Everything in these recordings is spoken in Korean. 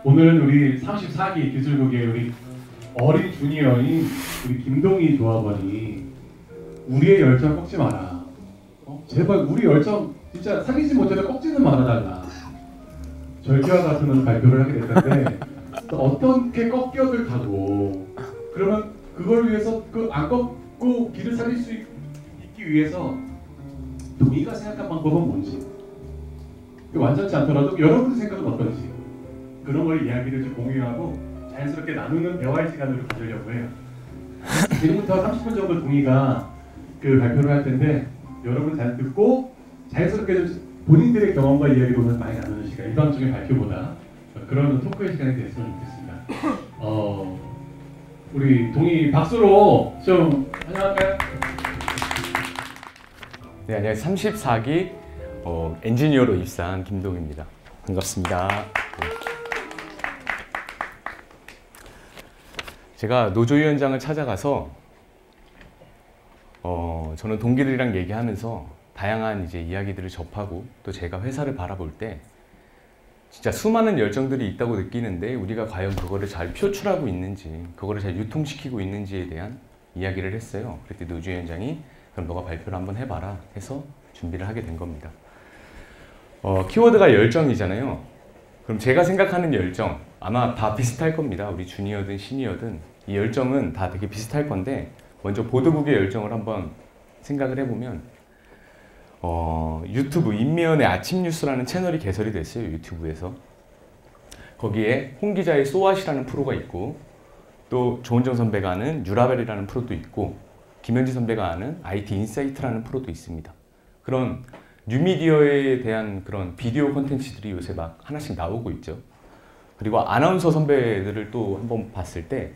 오늘은 우리 34기 기술국의 우리 어린 주니어인 우리 김동희 조합원이 우리의 열정 꺾지 마라. 제발 우리 열정 진짜 사귀지 못해도 꺾지는 말아달라. 절규와 같은 발표를 하게 됐는데 어떻게 꺾여들 가고 그러면 그걸 위해서 그 안 꺾고 길을 살릴 수 있기 위해서 동희가 생각한 방법은 뭔지 완전치 않더라도 여러분의 생각은 어떤지 그런 걸 이야기를 좀 공유하고 자연스럽게 나누는 대화의 시간을 가지려고 해요. 지금부터 30분 정도 동희가 그 발표를 할 텐데 여러분 잘 듣고 자연스럽게 좀 본인들의 경험과 이야기로는 많이 나누는 시간, 일반적인 발표보다 그런 토크의 시간이 됐으면 좋겠습니다. 우리 동희 박수로 좀 환영할까요? 네, 안녕하세요. 34기 엔지니어로 입사한 김동희입니다. 반갑습니다. 제가 노조위원장을 찾아가서 저는 동기들이랑 얘기하면서 다양한 이제 이야기들을 접하고 또 제가 회사를 바라볼 때 진짜 수많은 열정들이 있다고 느끼는데 우리가 과연 그거를 잘 표출하고 있는지 그거를 잘 유통시키고 있는지에 대한 이야기를 했어요. 그때 노조위원장이 그럼 너가 발표를 한번 해봐라 해서 준비를 하게 된 겁니다. 키워드가 열정이잖아요. 그럼 제가 생각하는 열정 아마 다 비슷할 겁니다. 우리 주니어든 시니어든 이 열정은 다 되게 비슷할 건데 먼저 보드국의 열정을 한번 생각을 해보면 유튜브 인미연의 아침 뉴스라는 채널이 개설이 됐어요. 유튜브에서. 거기에 홍 기자의 소아시라는 프로가 있고 또 조은정 선배가 하는 뉴라벨이라는 프로도 있고 김현지 선배가 하는 IT 인사이트라는 프로도 있습니다. 그런 뉴미디어에 대한 그런 비디오 콘텐츠들이 요새 막 하나씩 나오고 있죠. 그리고 아나운서 선배들을 또 한번 봤을 때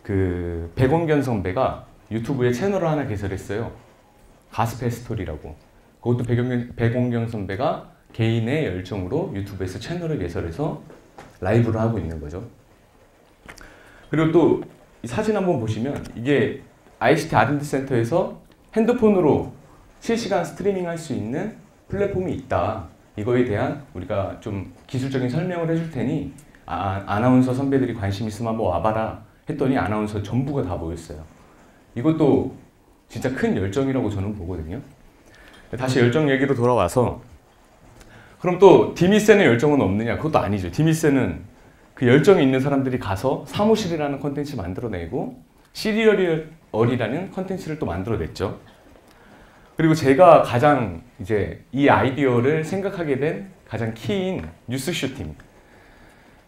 그 백원견 선배가 유튜브에 채널을 하나 개설했어요. 가스펠 스토리라고. 그것도 백원견 선배가 개인의 열정으로 유튜브에서 채널을 개설해서 라이브를 하고 있는 거죠. 그리고 또 이 사진 한번 보시면 이게 ICT R&D 센터에서 핸드폰으로 실시간 스트리밍 할 수 있는 플랫폼이 있다. 이거에 대한 우리가 좀 기술적인 설명을 해줄 테니 아나운서 선배들이 관심 있으면 한번 와봐라 했더니 아나운서 전부가 다 모였어요. 이것도 진짜 큰 열정이라고 저는 보거든요. 다시 열정 얘기로 돌아와서 그럼 또 디미센의 열정은 없느냐? 그것도 아니죠. 디미센은 그 열정이 있는 사람들이 가서 사무실이라는 컨텐츠 만들어내고 시리얼이라는 컨텐츠를 또 만들어냈죠. 그리고 제가 가장 이제 이 아이디어를 생각하게 된 가장 키인 뉴스쇼 팀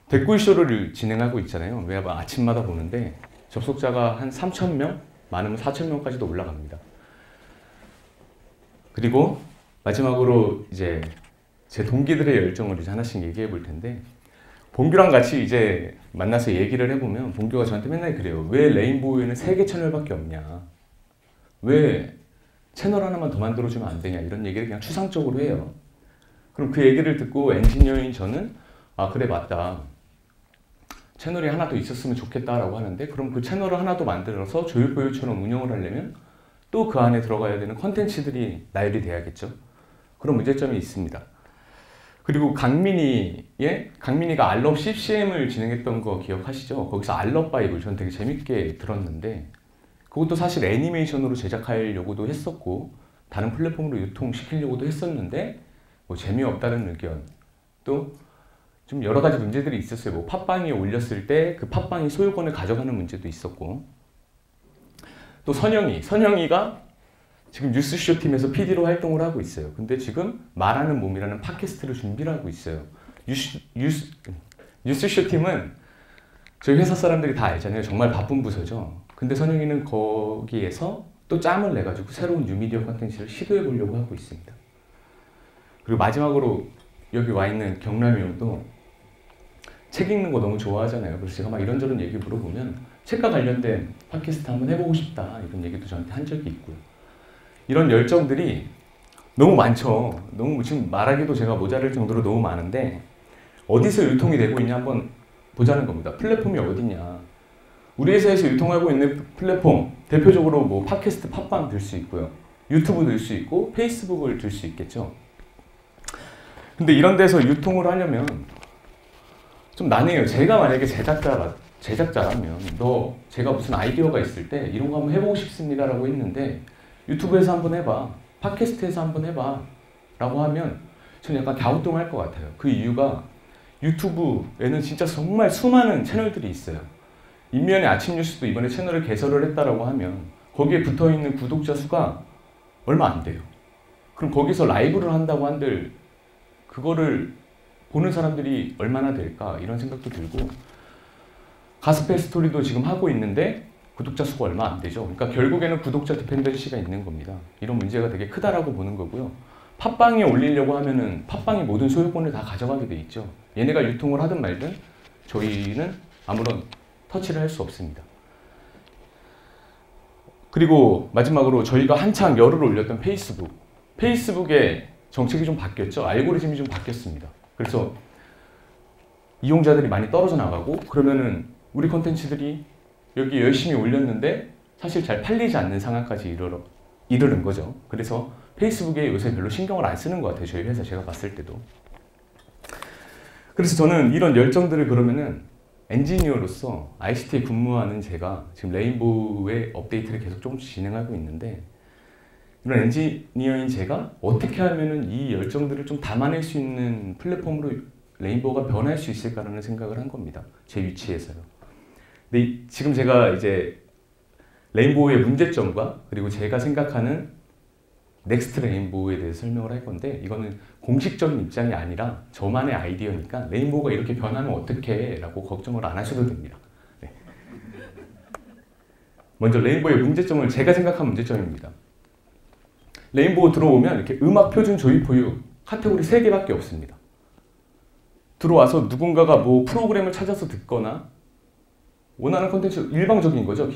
댓글쇼를 진행하고 있잖아요. 왜냐면 아침마다 보는데 접속자가 한 3,000명? 많으면 4,000명까지도 올라갑니다. 그리고 마지막으로 이제 제 동기들의 열정을 이제 하나씩 얘기해 볼 텐데 봉규랑 같이 이제 만나서 얘기를 해보면 봉규가 저한테 맨날 그래요. 왜 레인보우에는 3개 채널밖에 없냐? 왜 채널 하나만 더 만들어주면 안 되냐? 이런 얘기를 그냥 추상적으로 해요. 그럼 그 얘기를 듣고 엔지니어인 저는 아 그래 맞다. 채널이 하나 더 있었으면 좋겠다라고 하는데 그럼 그 채널을 하나 더 만들어서 조율보유처럼 운영을 하려면 또 그 안에 들어가야 되는 컨텐츠들이 나열이 돼야겠죠. 그런 문제점이 있습니다. 그리고 강민이가 알럽 CCM을 진행했던 거 기억하시죠? 거기서 알럽 바이블 전 되게 재밌게 들었는데 그것도 사실 애니메이션으로 제작하려고도 했었고 다른 플랫폼으로 유통시키려고도 했었는데 뭐 재미없다는 의견 또 좀 여러 가지 문제들이 있었어요. 뭐 팟빵에 올렸을 때 그 팟빵이 소유권을 가져가는 문제도 있었고 또 선영이가 지금 뉴스쇼 팀에서 PD로 활동을 하고 있어요. 근데 지금 말하는 몸이라는 팟캐스트를 준비를 하고 있어요. 뉴스쇼 팀은 저희 회사 사람들이 다 알잖아요. 정말 바쁜 부서죠. 근데 선영이는 거기에서 또 짬을 내가지고 새로운 뉴미디어 콘텐츠를 시도해 보려고 하고 있습니다. 그리고 마지막으로 여기 와 있는 경남이 형도 책 읽는 거 너무 좋아하잖아요. 그래서 제가 막 이런저런 얘기 물어보면 책과 관련된 팟캐스트 한번 해보고 싶다 이런 얘기도 저한테 한 적이 있고요. 이런 열정들이 너무 많죠. 너무 지금 말하기도 제가 모자랄 정도로 너무 많은데 어디서 유통이 되고 있냐 한번 보자는 겁니다. 플랫폼이 어디냐. 우리 회사에서 유통하고 있는 플랫폼 대표적으로 뭐 팟캐스트 팟빵 들 수 있고요. 유튜브 들 수 있고 페이스북을 들 수 있겠죠. 근데 이런 데서 유통을 하려면 좀 난해요. 제가 만약에 제작자라면 제가 무슨 아이디어가 있을 때 이런 거 한번 해보고 싶습니다라고 했는데 유튜브에서 한번 해봐, 팟캐스트에서 한번 해봐 라고 하면 저는 약간 갸우뚱할 것 같아요. 그 이유가 유튜브에는 진짜 정말 수많은 채널들이 있어요. 인면의 아침 뉴스도 이번에 채널을 개설을 했다라고 하면 거기에 붙어있는 구독자 수가 얼마 안 돼요. 그럼 거기서 라이브를 한다고 한들 그거를 보는 사람들이 얼마나 될까 이런 생각도 들고, 가스펠 스토리도 지금 하고 있는데 구독자 수가 얼마 안 되죠. 그러니까 결국에는 구독자 디펜던시가 있는 겁니다. 이런 문제가 되게 크다라고 보는 거고요. 팟빵에 올리려고 하면은 팟빵이 모든 소유권을 다 가져가게 돼 있죠. 얘네가 유통을 하든 말든 저희는 아무런 터치를 할 수 없습니다. 그리고 마지막으로 저희가 한창 열을 올렸던 페이스북의 정책이 좀 바뀌었죠. 알고리즘이 좀 바뀌었습니다. 그래서 이용자들이 많이 떨어져 나가고, 그러면은 우리 콘텐츠들이 여기 열심히 올렸는데 사실 잘 팔리지 않는 상황까지 이르는 거죠. 그래서 페이스북에 요새 별로 신경을 안 쓰는 것 같아요. 저희 회사 제가 봤을 때도. 그래서 저는 이런 열정들을 그러면은 엔지니어로서 ICT에 근무하는 제가 지금 레인보우의 업데이트를 계속 조금씩 진행하고 있는데, 이런 엔지니어인 제가 어떻게 하면은 이 열정들을 좀 담아낼 수 있는 플랫폼으로 레인보우가 변할 수 있을까라는 생각을 한 겁니다. 제 위치에서요. 근데 지금 제가 이제 레인보우의 문제점과 그리고 제가 생각하는 넥스트 레인보우에 대해서 설명을 할 건데, 이거는 공식적인 입장이 아니라 저만의 아이디어니까 레인보우가 이렇게 변하면 어떡해 라고 걱정을 안 하셔도 됩니다. 네. 먼저 레인보우의 문제점을 제가 생각한 문제점입니다. 레인보우 들어오면 이렇게 음악 표준 조입 보유 카테고리 3개밖에 없습니다. 들어와서 누군가가 뭐 프로그램을 찾아서 듣거나 원하는 콘텐츠 일방적인 거죠.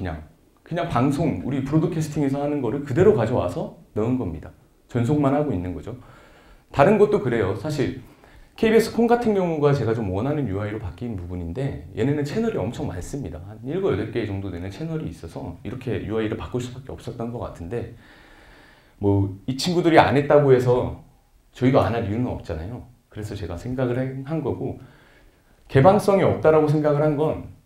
그냥 방송, 우리 브로드캐스팅에서 하는 거를 그대로 가져와서 넣은 겁니다. 전송만 하고 있는 거죠. 다른 것도 그래요. 사실 KBS 콩 같은 경우가 제가 좀 원하는 UI로 바뀐 부분인데, 얘네는 채널이 엄청 많습니다. 한 7, 8개 정도 되는 채널이 있어서 이렇게 UI를 바꿀 수밖에 없었던 것 같은데, 뭐 이 친구들이 안 했다고 해서 저희도 안 할 이유는 없잖아요. 그래서 제가 생각을 한 거고, 개방성이 없다라고 생각을 한 건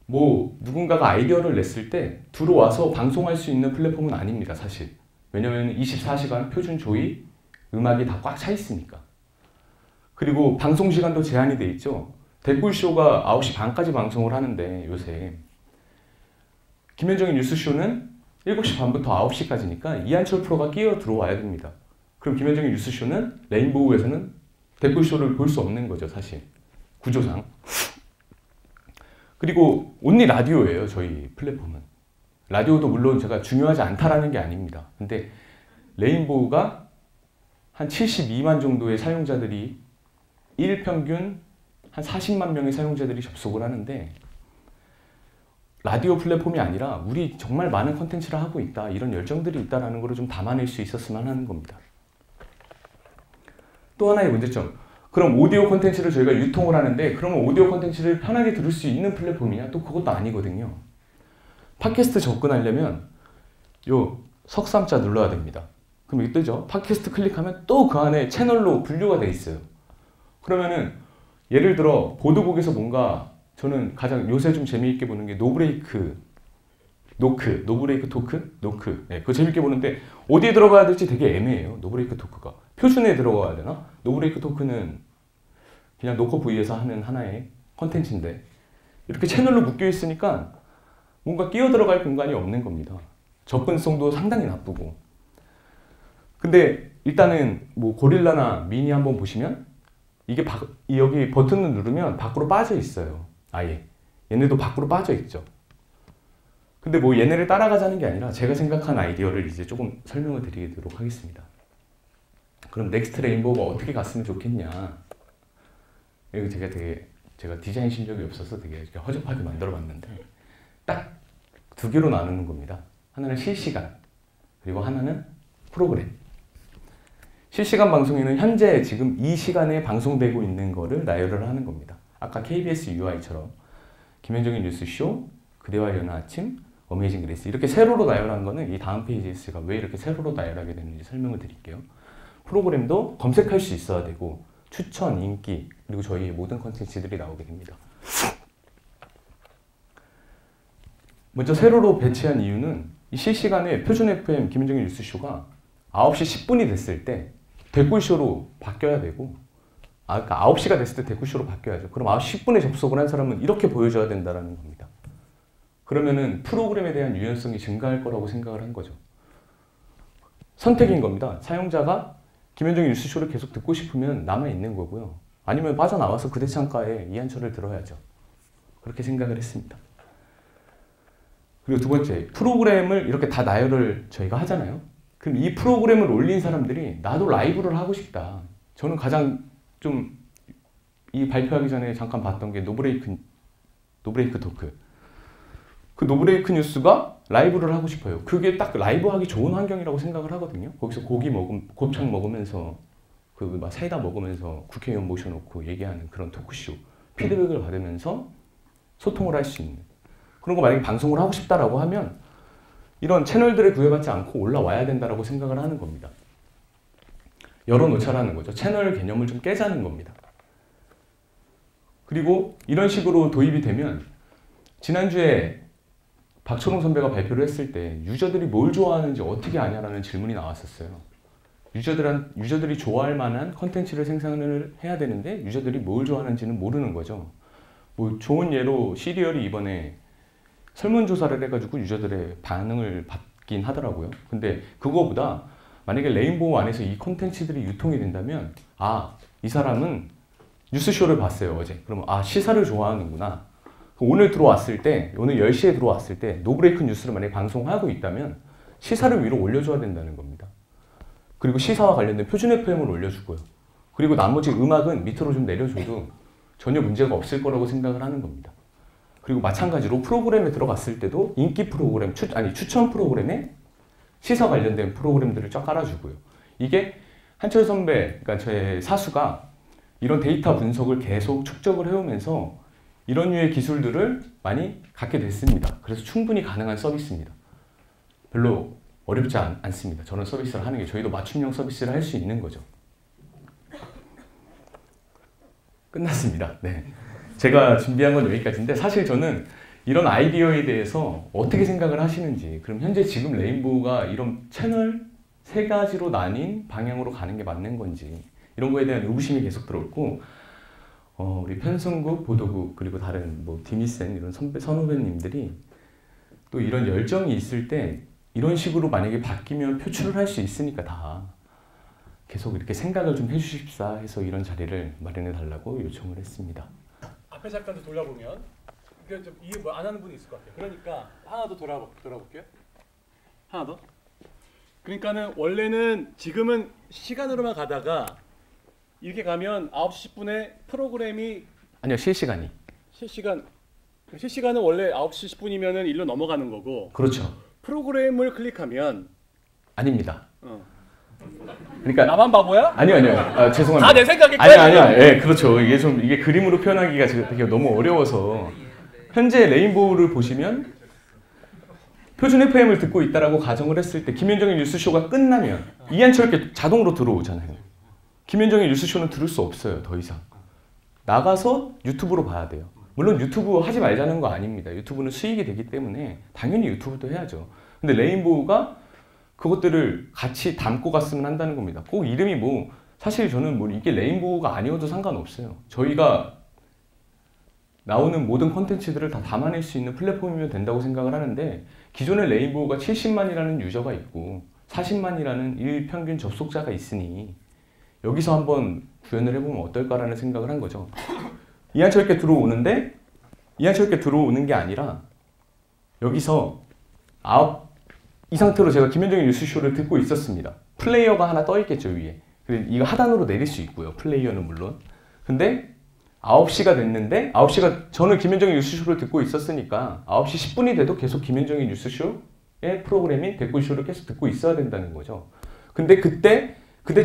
뭐 누군가가 아이디어를 냈을 때 들어와서 방송할 수 있는 플랫폼은 아닙니다, 사실. 왜냐면 24시간 표준 조이 음악이 다 꽉 차 있으니까. 그리고 방송 시간도 제한이 돼 있죠. 댓글쇼가 9시 반까지 방송을 하는데 요새 김현정의 뉴스쇼는 7시 반부터 9시까지니까 이한철 프로가 끼어 들어와야 됩니다. 그럼 김현정의 뉴스쇼는 레인보우에서는 댓글쇼를 볼 수 없는 거죠, 사실. 구조상. 그리고 온리 라디오예요, 저희 플랫폼은. 라디오도 물론 제가 중요하지 않다라는 게 아닙니다. 근데 레인보우가 한 72만 정도의 사용자들이, 일평균 한 40만 명의 사용자들이 접속을 하는데, 라디오 플랫폼이 아니라 우리 정말 많은 콘텐츠를 하고 있다, 이런 열정들이 있다는 걸 좀 담아낼 수 있었으면 하는 겁니다. 또 하나의 문제점. 그럼 오디오 콘텐츠를 저희가 유통을 하는데, 그러면 오디오 콘텐츠를 편하게 들을 수 있는 플랫폼이냐? 또 그것도 아니거든요. 팟캐스트 접근하려면 요 석삼자 눌러야 됩니다. 그럼 이게 뜨죠? 팟캐스트 클릭하면 또 그 안에 채널로 분류가 돼 있어요. 그러면은 예를 들어 보드북에서 뭔가, 저는 가장 요새 좀 재미있게 보는 게 노브레이크 토크? 네, 그거 재밌게 보는데 어디에 들어가야 될지 되게 애매해요. 노브레이크 토크가 표준에 들어가야 되나? 노브레이크 토크는 그냥 노커 V에서 하는 하나의 컨텐츠인데, 이렇게 채널로 묶여 있으니까 뭔가 끼어 들어갈 공간이 없는 겁니다. 접근성도 상당히 나쁘고. 근데 일단은 뭐 고릴라나 미니 한번 보시면 이게 여기 버튼을 누르면 밖으로 빠져 있어요. 아예 얘네도 밖으로 빠져 있죠. 근데 뭐 얘네를 따라가자는 게 아니라 제가 생각한 아이디어를 이제 조금 설명을 드리도록 하겠습니다. 그럼 넥스트 레인보우가 어떻게 갔으면 좋겠냐. 이거 제가 디자인 실력이 없어서 되게 이렇게 허접하게 만들어 봤는데, 딱 2개로 나누는 겁니다. 하나는 실시간, 그리고 하나는 프로그램. 실시간 방송에는 현재 지금 이 시간에 방송되고 있는 거를 나열을 하는 겁니다. 아까 KBS UI처럼 김현정의 뉴스쇼, 그대와 연어 아침, 어메이징 그레이스, 이렇게 세로로 나열한 거는 이 다음 페이지에서 제가 왜 이렇게 세로로 나열하게 됐는지 설명을 드릴게요. 프로그램도 검색할 수 있어야 되고 추천, 인기, 그리고 저희의 모든 컨텐츠들이 나오게 됩니다. 먼저 세로로 배치한 이유는 이 실시간에 표준 FM 김현정의 뉴스쇼가 9시 10분이 됐을 때 댓글쇼로 바뀌어야 되고, 그러니까 9시가 됐을 때 댓글쇼로 바뀌어야죠. 그럼 9시 10분에 접속을 한 사람은 이렇게 보여줘야 된다는 겁니다. 그러면은 프로그램에 대한 유연성이 증가할 거라고 생각을 한 거죠. 선택인 겁니다. 사용자가 김현정의 뉴스쇼를 계속 듣고 싶으면 남아있는 거고요. 아니면 빠져나와서 그대 창가에 이한철을 들어야죠. 그렇게 생각을 했습니다. 그리고 두 번째, 프로그램을 이렇게 다 나열을 저희가 하잖아요. 그럼 이 프로그램을 올린 사람들이 나도 라이브를 하고 싶다. 저는 가장 좀 이 발표하기 전에 잠깐 봤던 게 노브레이크 토크. 그 노브레이크 뉴스가 라이브를 하고 싶어요. 그게 딱 라이브 하기 좋은 환경이라고 생각을 하거든요. 거기서 곱창 먹으면서 그 막 사이다 먹으면서 국회의원 모셔놓고 얘기하는 그런 토크쇼. 피드백을 받으면서 소통을 할 수 있는 그런 거 만약에 방송을 하고 싶다라고 하면 이런 채널들에 구애받지 않고 올라와야 된다라고 생각을 하는 겁니다. 열어놓자라는 거죠. 채널 개념을 좀 깨자는 겁니다. 그리고 이런 식으로 도입이 되면 지난주에 박초롱 선배가 발표를 했을 때 유저들이 뭘 좋아하는지 어떻게 아냐라는 질문이 나왔었어요. 유저들이 좋아할 만한 컨텐츠를 생산을 해야 되는데 유저들이 뭘 좋아하는지는 모르는 거죠. 뭐 좋은 예로 시리얼이 이번에 설문조사를 해가지고 유저들의 반응을 받긴 하더라고요. 근데 그거보다 만약에 레인보우 안에서 이 콘텐츠들이 유통이 된다면 이 사람은 뉴스쇼를 봤어요 어제. 그러면 시사를 좋아하는구나. 오늘 들어왔을 때 오늘 10시에 들어왔을 때 노브레이크 뉴스를 만약에 방송하고 있다면 시사를 위로 올려줘야 된다는 겁니다. 그리고 시사와 관련된 표준 FM을 올려주고요. 그리고 나머지 음악은 밑으로 좀 내려줘도 전혀 문제가 없을 거라고 생각을 하는 겁니다. 그리고 마찬가지로 프로그램에 들어갔을 때도 인기 프로그램, 추천 프로그램에 시사 관련된 프로그램들을 쫙 깔아주고요. 이게 한철 선배, 그러니까 저의 사수가 이런 데이터 분석을 계속 축적을 해오면서 이런 류의 기술들을 많이 갖게 됐습니다. 그래서 충분히 가능한 서비스입니다. 별로 어렵지 않습니다. 저런 서비스를 하는 게 저희도 맞춤형 서비스를 할 수 있는 거죠. 끝났습니다. 네. 제가 준비한 건 여기까지인데 사실 저는 이런 아이디어에 대해서 어떻게 생각을 하시는지, 그럼 현재 지금 레인보우가 이런 채널 3가지로 나뉜 방향으로 가는 게 맞는 건지 이런 거에 대한 의구심이 계속 들었고 우리 편성국, 보도국 그리고 다른 뭐 디미센 이런 선후배님들이 또 이런 열정이 있을 때 이런 식으로 만약에 바뀌면 표출을 할 수 있으니까 다 계속 이렇게 생각을 좀 해주십사 해서 이런 자리를 마련해 달라고 요청을 했습니다. 앞에 잠깐 돌려보면 이게 좀 이해 뭐 안 하는 분이 있을 것 같아요. 그러니까 하나 더 돌아볼게요. 하나 더. 그러니까는 원래는 지금은 시간으로만 가다가 이렇게 가면 9시 10분에 프로그램이 아니요, 실시간이. 실시간은 원래 9시 10분이면은 일로 넘어가는 거고. 그렇죠. 프로그램을 클릭하면 아닙니다. 그러니까 나만 바보야? 아니요. 죄송합니다. 다 내 생각일 거야. 아니야. 예, 그렇죠. 이게 그림으로 표현하기가 되게 너무 어려워서 현재 레인보우를 보시면 표준 FM을 듣고 있다라고 가정을 했을 때 김현정의 뉴스쇼가 끝나면 이한철께 자동으로 들어오잖아요. 김현정의 뉴스쇼는 들을 수 없어요. 더 이상. 나가서 유튜브로 봐야 돼요. 물론 유튜브 하지 말자는 거 아닙니다. 유튜브는 수익이 되기 때문에 당연히 유튜브도 해야죠. 근데 레인보우가 그것들을 같이 담고 갔으면 한다는 겁니다. 꼭 이름이 사실 저는 이게 레인보우가 아니어도 상관없어요. 저희가 나오는 모든 콘텐츠들을 다 담아낼 수 있는 플랫폼이면 된다고 생각을 하는데 기존의 레인보우가 70만이라는 유저가 있고 40만이라는 일평균 접속자가 있으니 여기서 한번 구현을 해보면 어떨까라는 생각을 한 거죠. 이한철께 들어오는데 이한철께 들어오는 게 아니라 여기서 이 상태로 제가 김현정의 뉴스쇼를 듣고 있었습니다. 플레이어가 하나 떠 있겠죠, 위에. 이거 하단으로 내릴 수 있고요. 플레이어는 물론. 근데 9시가 됐는데 저는 김현정의 뉴스쇼를 듣고 있었으니까 9시 10분이 돼도 계속 김현정의 뉴스쇼의 프로그램인 댓글쇼를 계속 듣고 있어야 된다는 거죠. 근데 그때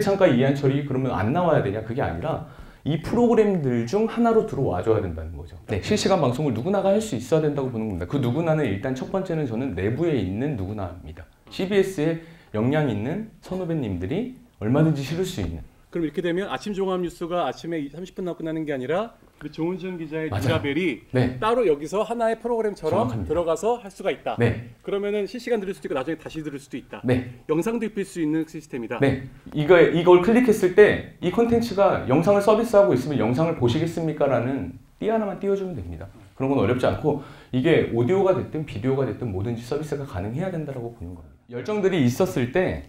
창가 이한철이 그러면 안 나와야 되냐? 그게 아니라 이 프로그램들 중 하나로 들어와줘야 된다는 거죠. 네, 실시간 방송을 누구나가 할 수 있어야 된다고 보는 겁니다. 그 누구나는 일단 첫 번째는 저는 내부에 있는 누구나입니다. CBS에 역량 있는 선후배님들이 얼마든지 실을 수 있는 그럼 이렇게 되면 아침 종합 뉴스가 아침에 30분 나고 끝나는 게 아니라 그 조은정 기자의 맞아요. 뉴라벨이 네. 따로 여기서 하나의 프로그램처럼 정확합니다. 들어가서 할 수가 있다. 네. 그러면은 실시간 들을 수도 있고 나중에 다시 들을 수도 있다. 네. 영상도 입힐 수 있는 시스템이다. 네. 이걸 클릭했을 때 이 콘텐츠가 영상을 서비스하고 있으면 영상을 보시겠습니까? 라는 띠 하나만 띄워주면 됩니다. 그런 건 어렵지 않고 이게 오디오가 됐든 비디오가 됐든 뭐든지 서비스가 가능해야 된다고 보는 겁니다. 열정들이 있었을 때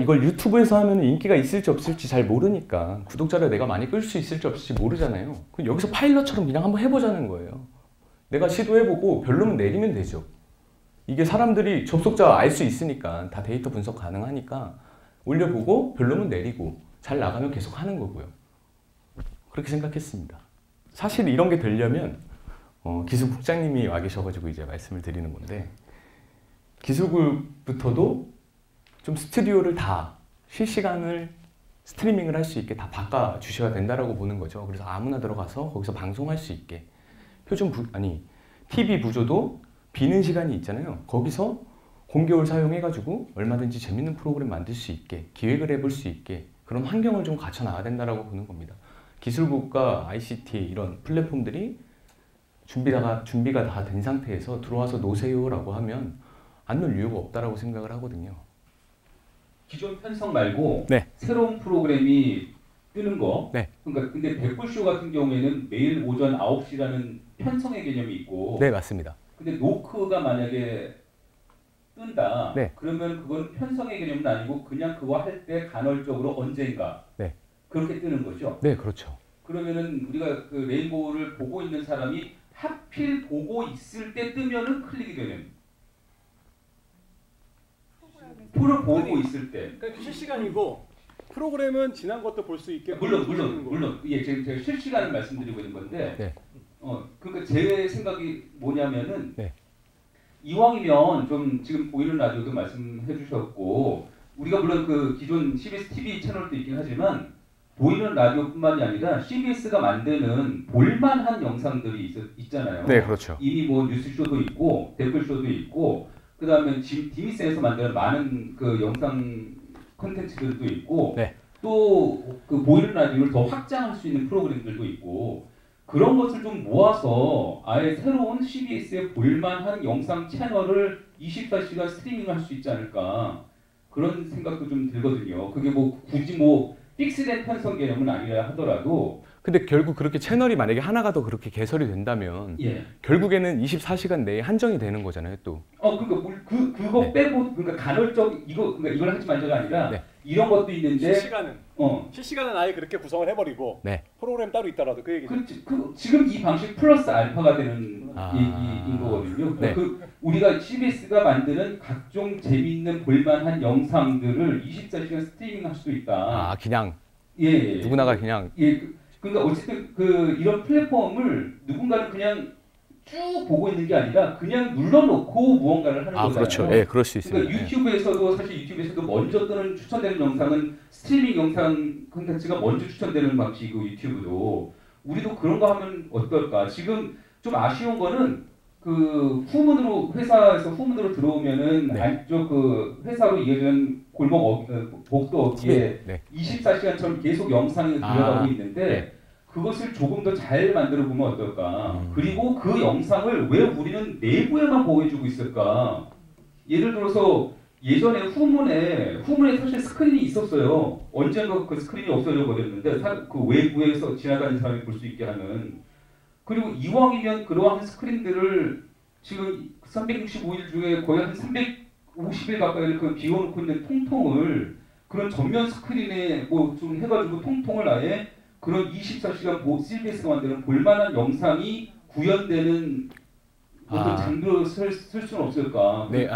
이걸 유튜브에서 하면 인기가 있을지 없을지 잘 모르니까 구독자를 내가 많이 끌 수 있을지 없을지 모르잖아요. 그럼 여기서 파일럿처럼 그냥 한번 해보자는 거예요. 내가 시도해보고 별로면 내리면 되죠. 이게 사람들이 접속자 알 수 있으니까 다 데이터 분석 가능하니까 올려보고 별로면 내리고 잘 나가면 계속 하는 거고요. 그렇게 생각했습니다. 사실 이런 게 되려면 기술국장님이 와 계셔가지고 이제 말씀을 드리는 건데 기술국부터도 좀 스튜디오를 다 실시간을 스트리밍을 할 수 있게 다 바꿔 주셔야 된다라고 보는 거죠. 그래서 아무나 들어가서 거기서 방송할 수 있게 TV 부조도 비는 시간이 있잖아요. 거기서 공개월 사용해가지고 얼마든지 재밌는 프로그램 만들 수 있게 기획을 해볼 수 있게 그런 환경을 좀 갖춰 나가야 된다라고 보는 겁니다. 기술국과 ICT 이런 플랫폼들이 준비가 다 된 상태에서 들어와서 노세요라고 하면 안 넣을 이유가 없다라고 생각을 하거든요. 기존 편성 말고 네. 새로운 프로그램이 뜨는 거. 네. 그러니까 근데 백불쇼 같은 경우에는 매일 오전 9시라는 편성의 개념이 있고. 네, 맞습니다. 근데 노크가 만약에 뜬다. 네. 그러면 그건 편성의 개념은 아니고 그냥 그거 할 때 간헐적으로 언젠가. 네. 그렇게 뜨는 거죠. 네, 그렇죠. 그러면은 우리가 그 레인보우를 보고 있는 사람이 하필 보고 있을 때 뜨면은 클릭이 되는. 프로 보고 있을 때. 그러니까 실시간이고 프로그램은 지난 것도 볼 수 있게. 물론 예, 제가 실시간을 말씀드리고 있는 건데. 네. 그러니까 제 생각이 뭐냐면은 네. 이왕이면 좀 지금 보이는 라디오도 말씀해 주셨고 우리가 물론 그 기존 CBS TV 채널도 있긴 하지만 보이는 라디오뿐만이 아니라 CBS가 만드는 볼만한 영상들이 있잖아요. 네, 그렇죠. 이미 뭐 뉴스쇼도 있고 댓글쇼도 있고 그 다음에 디미스에서 만드는 많은 그 영상 콘텐츠들도 있고 네. 또 그 보이는 라디오를 더 확장할 수 있는 프로그램들도 있고 그런 것을 좀 모아서 아예 새로운 CBS의 볼만한 영상 채널을 24시간 스트리밍할 수 있지 않을까 그런 생각도 좀 들거든요. 그게 뭐 굳이 뭐 픽스된 편성 개념은 아니라 하더라도 근데 결국 그렇게 채널이 만약에 하나가 더 그렇게 개설이 된다면 예. 결국에는 24시간 내에 한정이 되는 거잖아요, 또. 그러니까 그거 네. 빼고 그러니까 간헐적 그러니까 이걸 하지 말자가 아니라 네. 이런 것도 있는데 실시간은 아예 그렇게 구성을 해버리고 네. 프로그램 따로 있더라도 그 얘기죠. 지금 이 방식 플러스 알파가 되는 아. 얘기인 거거든요. 네. 우리가 CBS가 만드는 각종 재미있는 볼만한 영상들을 24시간 스트리밍할 수도 있다. 그냥 예. 누구나가 그냥 그러니까 어쨌든 이런 플랫폼을 누군가는 그냥 쭉 보고 있는 게 아니라 그냥 눌러놓고 무언가를 하는 거잖아요. 그렇죠. 예, 그럴 수 있습니다. 그러니까 유튜브에서도 사실 유튜브에서도 먼저 뜨는 추천되는 영상은 스트리밍 영상 콘텐츠가 먼저 추천되는 방식이고 유튜브도 우리도 그런 거 하면 어떨까? 지금 좀 아쉬운 거는 그 회사에서 후문으로 들어오면은 네. 안쪽 그 회사로 이어지는 복도 어디에 네. 24시간처럼 계속 영상이 들어가고 있는데 네. 그것을 조금 더 잘 만들어 보면 어떨까? 그리고 그 영상을 왜 우리는 내부에만 보여주고 있을까? 예를 들어서 예전에 후문에 사실 스크린이 있었어요. 언젠가 그 스크린이 없어져 버렸는데 그 외부에서 지나가는 사람이 볼 수 있게 하는. 그리고 이왕이면 그러한 스크린들을 지금 365일 중에 거의 한 350일 가까이를 그 비워놓고 있는 통통을 그런 전면 스크린에 뭐 좀 해가지고 통통을 아예 그런 24시간 CBS가 만드는 볼만한 영상이 구현되는 어떤 장비로 쓸 수는 없을까? 네.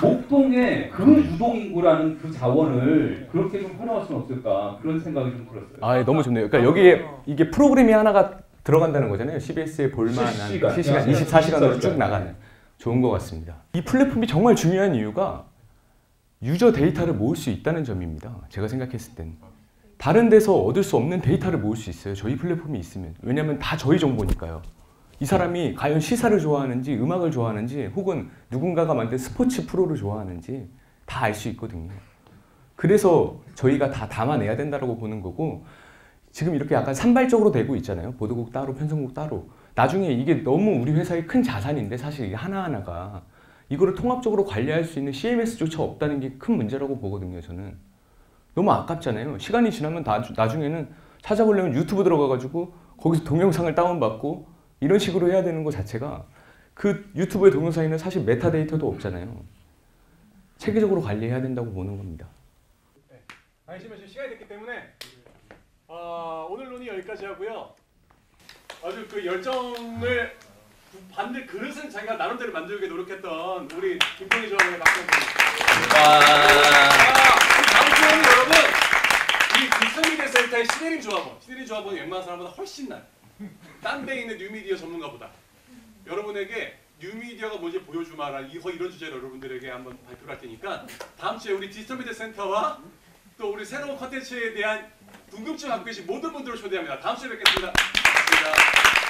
목동에 그 유동인구라는 그 자원을 그렇게 좀 활용할 수는 없을까? 그런 생각이 좀 들었어요. 너무 좋네요. 그러니까 여기에 이게 프로그램이 하나가 들어간다는 거잖아요. CBS에 볼만한 실시간 24시간으로 쭉 나가는. 좋은 것 같습니다. 이 플랫폼이 정말 중요한 이유가 유저 데이터를 모을 수 있다는 점입니다. 제가 생각했을 땐. 다른 데서 얻을 수 없는 데이터를 모을 수 있어요. 저희 플랫폼이 있으면. 왜냐하면 다 저희 정보니까요. 이 사람이 과연 시사를 좋아하는지 음악을 좋아하는지 혹은 누군가가 만든 스포츠 프로를 좋아하는지 다 알 수 있거든요. 그래서 저희가 다 담아내야 된다고 보는 거고 지금 이렇게 약간 산발적으로 되고 있잖아요. 보도국 따로 편성국 따로. 나중에 이게 너무 우리 회사의 큰 자산인데 사실 이게 하나하나가 이거를 통합적으로 관리할 수 있는 CMS조차 없다는 게 큰 문제라고 보거든요. 저는. 너무 아깝잖아요. 시간이 지나면 나중에는 찾아보려면 유튜브 들어가가지고 거기서 동영상을 다운받고 이런 식으로 해야 되는 것 자체가 그 유튜브의 동영상에는 사실 메타데이터도 없잖아요. 체계적으로 관리해야 된다고 보는 겁니다. 네. 안심해 지금 시간이 됐기 때문에 오늘 논의 여기까지 하고요. 아주 그 열정을 반대 그릇은 자기가 나름대로 만들기 노력했던 우리 김동희 조합의 박수 한번 드립니다. 다음 주에는 여러분 이 디지털미디어 센터의 신혜림 조합원이 웬만한 사람보다 훨씬 나요. 딴 데 있는 뉴미디어 전문가보다. 여러분에게 뉴미디어가 뭔지 보여주마라 이런 주제로 여러분들에게 한번 발표를 할 테니까 다음 주에 우리 디지털미디어 센터와 또 우리 새로운 컨텐츠에 대한 궁금증 갖고 계신 모든 분들을 초대합니다. 다음 주에 뵙겠습니다. 고맙습니다.